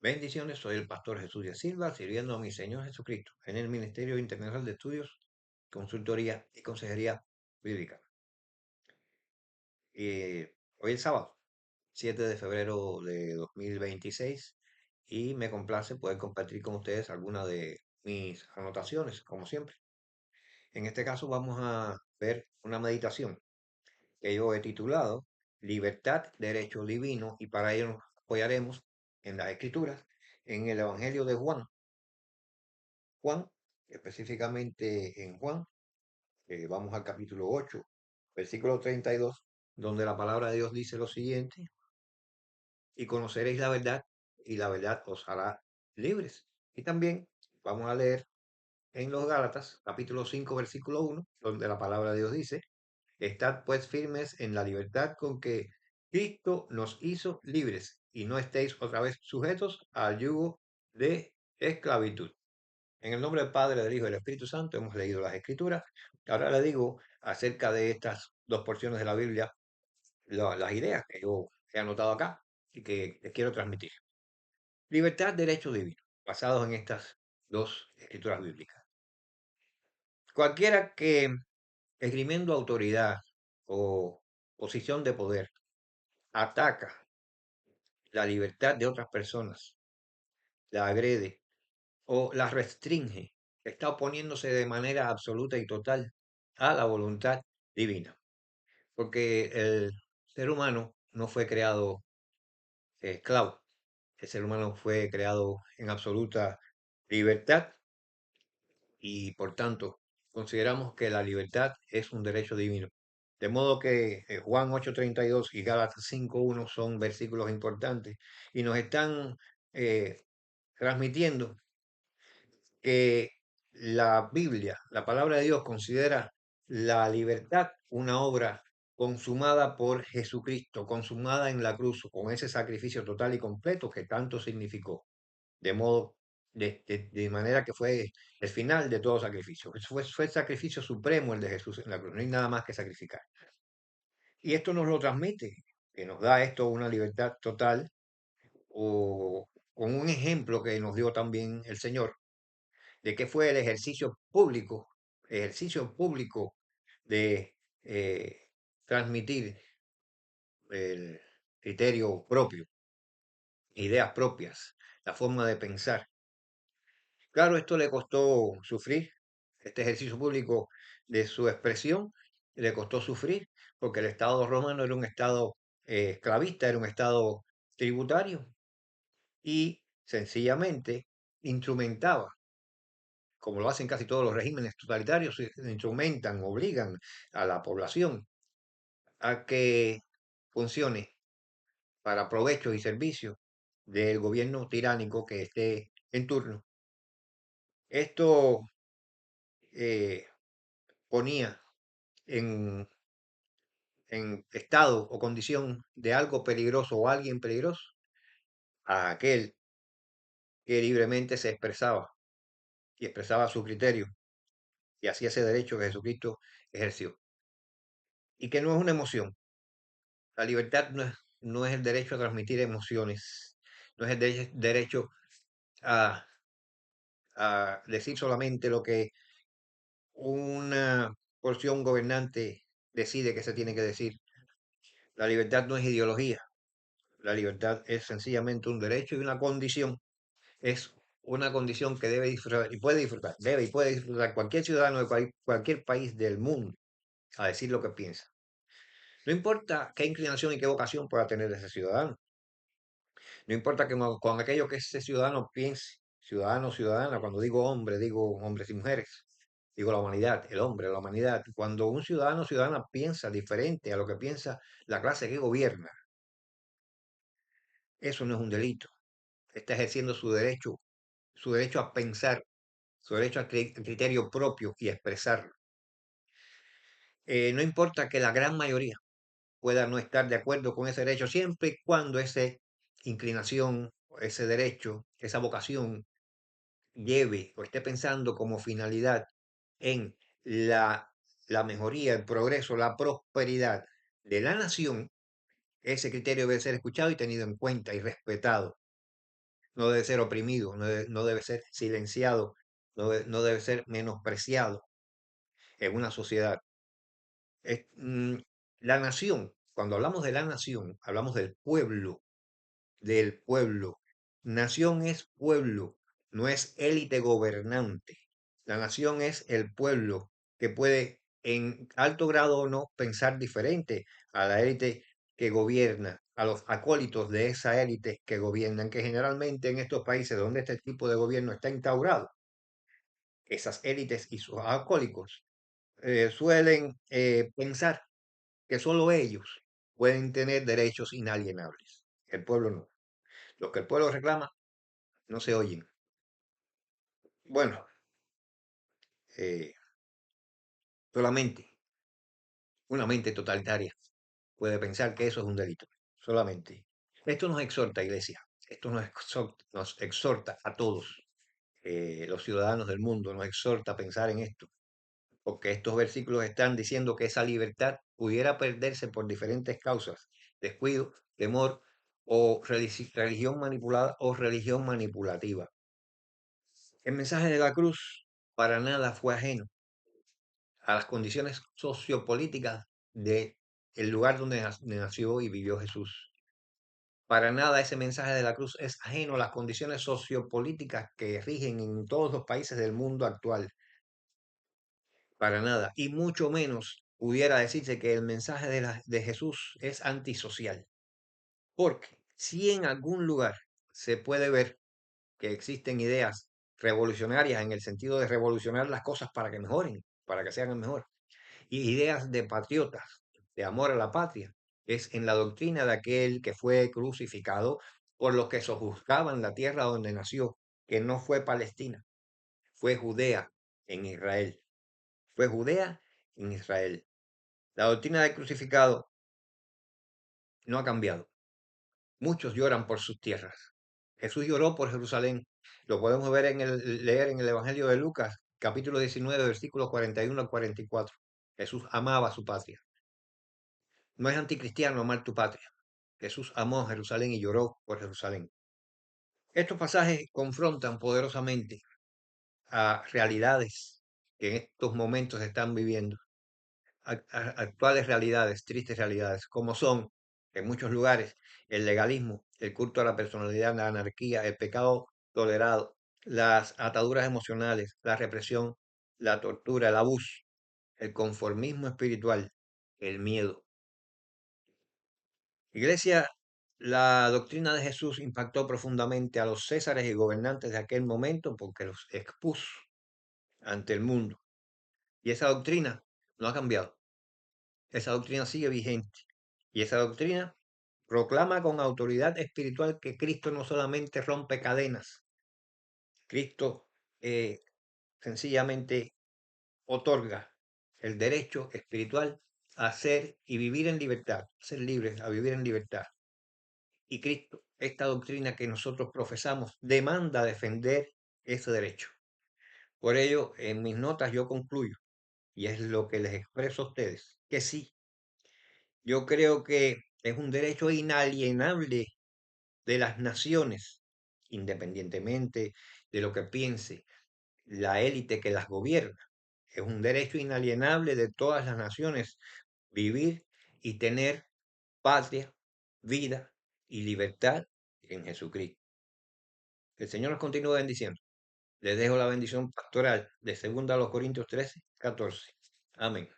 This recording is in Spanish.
Bendiciones, soy el pastor Jesús de Silva, sirviendo a mi Señor Jesucristo en el Ministerio Internacional de Estudios, Consultoría y Consejería Bíblica. Hoy es sábado, 7 de febrero de 2026, y me complace poder compartir con ustedes algunas de mis anotaciones, como siempre. En este caso vamos a ver una meditación que yo he titulado Libertad, Derecho Divino, y para ello nos apoyaremos en las Escrituras, en el Evangelio de Juan, específicamente en Juan, vamos al capítulo 8, versículo 32, donde la palabra de Dios dice lo siguiente: y conoceréis la verdad, y la verdad os hará libres. Y también vamos a leer en los Gálatas, capítulo 5, versículo 1, donde la palabra de Dios dice: estad pues firmes en la libertad con que Cristo nos hizo libres, y no estéis otra vez sujetos al yugo de esclavitud. En el nombre del Padre, del Hijo y del Espíritu Santo hemos leído las Escrituras. Ahora le digo acerca de estas dos porciones de la Biblia, las ideas que yo he anotado acá y que les quiero transmitir. Libertad, derecho divino, basados en estas dos escrituras bíblicas. Cualquiera que, esgrimiendo autoridad o posición de poder, ataca la libertad de otras personas, la agrede o la restringe, está oponiéndose de manera absoluta y total a la voluntad divina, porque el ser humano no fue creado esclavo, el ser humano fue creado en absoluta libertad y por tanto consideramos que la libertad es un derecho divino. De modo que Juan 8:32 y Gálatas 5:1 son versículos importantes y nos están eh, transmitiendo que la Biblia, la palabra de Dios, considera la libertad una obra consumada por Jesucristo, consumada en la cruz, con ese sacrificio total y completo que tanto significó. De modo, de manera que fue el final de todo sacrificio. Fue el sacrificio supremo el de Jesús en la cruz. No hay nada más que sacrificar. Y esto nos lo transmite, que nos da esto una libertad total, o con un ejemplo que nos dio también el Señor de qué fue el ejercicio público de transmitir el criterio propio, ideas propias, la forma de pensar. Claro, esto le costó sufrir, este ejercicio público de su expresión, le costó sufrir, porque el Estado romano era un Estado esclavista, era un Estado tributario, y sencillamente instrumentaba, como lo hacen casi todos los regímenes totalitarios, instrumentan, obligan a la población a que funcione para provecho y servicio del gobierno tiránico que esté en turno. Esto eh, ponía en, en estado o condición de algo peligroso o alguien peligroso a aquel que libremente se expresaba y expresaba su criterio y hacía ese derecho que Jesucristo ejerció. Y que no es una emoción. La libertad no es el derecho a transmitir emociones, no es el derecho a, a decir solamente lo que una porción gobernante decide que se tiene que decir. La libertad no es ideología, la libertad es sencillamente un derecho y una condición. Es una condición que debe disfrutar y puede disfrutar, debe y puede disfrutar cualquier ciudadano de cualquier país del mundo a decir lo que piensa. No importa qué inclinación y qué vocación pueda tener ese ciudadano. No importa que con aquello que ese ciudadano piense, ciudadano o ciudadana, cuando digo hombres y mujeres, digo la humanidad, el hombre, la humanidad. Cuando un ciudadano o ciudadana piensa diferente a lo que piensa la clase que gobierna, eso no es un delito. Está ejerciendo su derecho a pensar, su derecho a criterio propio y expresarlo. No importa que la gran mayoría pueda no estar de acuerdo con ese derecho, siempre y cuando esa inclinación, ese derecho, esa vocación lleve o esté pensando como finalidad en la, la mejoría, el progreso, la prosperidad de la nación, ese criterio debe ser escuchado y tenido en cuenta y respetado. no debe ser oprimido, no debe ser silenciado, no debe ser menospreciado en una sociedad. Es, la nación, cuando hablamos de la nación, hablamos del pueblo, del pueblo. Nación es pueblo, no es élite gobernante. La nación es el pueblo que puede en alto grado o no pensar diferente a la élite que gobierna, a los acólitos de esa élite que gobiernan, que generalmente en estos países donde este tipo de gobierno está instaurado, esas élites y sus acólitos suelen pensar que solo ellos pueden tener derechos inalienables. El pueblo no. Lo que el pueblo reclama no se oyen. Bueno, eh, solamente una mente totalitaria puede pensar que eso es un delito. Solamente. Esto nos exhorta, iglesia. Esto nos exhorta a todos, los ciudadanos del mundo, nos exhorta a pensar en esto. Porque estos versículos están diciendo que esa libertad pudiera perderse por diferentes causas, descuido, temor o religión manipulada o religión manipulativa. El mensaje de la cruz para nada fue ajeno a las condiciones sociopolíticas de el lugar donde nació y vivió Jesús. Para nada ese mensaje de la cruz es ajeno a las condiciones sociopolíticas que rigen en todos los países del mundo actual. Para nada. Y mucho menos pudiera decirse que el mensaje de Jesús es antisocial. Porque si en algún lugar se puede ver que existen ideas revolucionarias en el sentido de revolucionar las cosas para que mejoren, para que se hagan mejor, y ideas de patriotas, de amor a la patria, es en la doctrina de aquel que fue crucificado por los que sojuzgaban la tierra donde nació, que no fue Palestina, fue Judea en Israel. Fue Judea en Israel. La doctrina del crucificado no ha cambiado. Muchos lloran por sus tierras. Jesús lloró por Jerusalén. Lo podemos ver leer en el Evangelio de Lucas, capítulo 19, versículos 41 al 44. Jesús amaba su patria. No es anticristiano amar tu patria. Jesús amó Jerusalén y lloró por Jerusalén. Estos pasajes confrontan poderosamente a realidades que en estos momentos se están viviendo, actuales realidades, tristes realidades, como son en muchos lugares el legalismo, el culto a la personalidad, la anarquía, el pecado tolerado, las ataduras emocionales, la represión, la tortura, el abuso, el conformismo espiritual, el miedo. Iglesia, la doctrina de Jesús impactó profundamente a los césares y gobernantes de aquel momento porque los expuso ante el mundo. Y esa doctrina no ha cambiado. Esa doctrina sigue vigente. Y esa doctrina proclama con autoridad espiritual que Cristo no solamente rompe cadenas, Cristo sencillamente otorga el derecho espiritual a ser y vivir en libertad, a ser libres, a vivir en libertad. Y Cristo, esta doctrina que nosotros profesamos, demanda defender ese derecho. Por ello, en mis notas yo concluyo, y es lo que les expreso a ustedes, que sí, yo creo que es un derecho inalienable de las naciones, independientemente de lo que piense la élite que las gobierna. Es un derecho inalienable de todas las naciones vivir y tener patria, vida y libertad en Jesucristo. Que el Señor nos continúe bendiciendo. Les dejo la bendición pastoral de 2 Corintios 13, 14. Amén.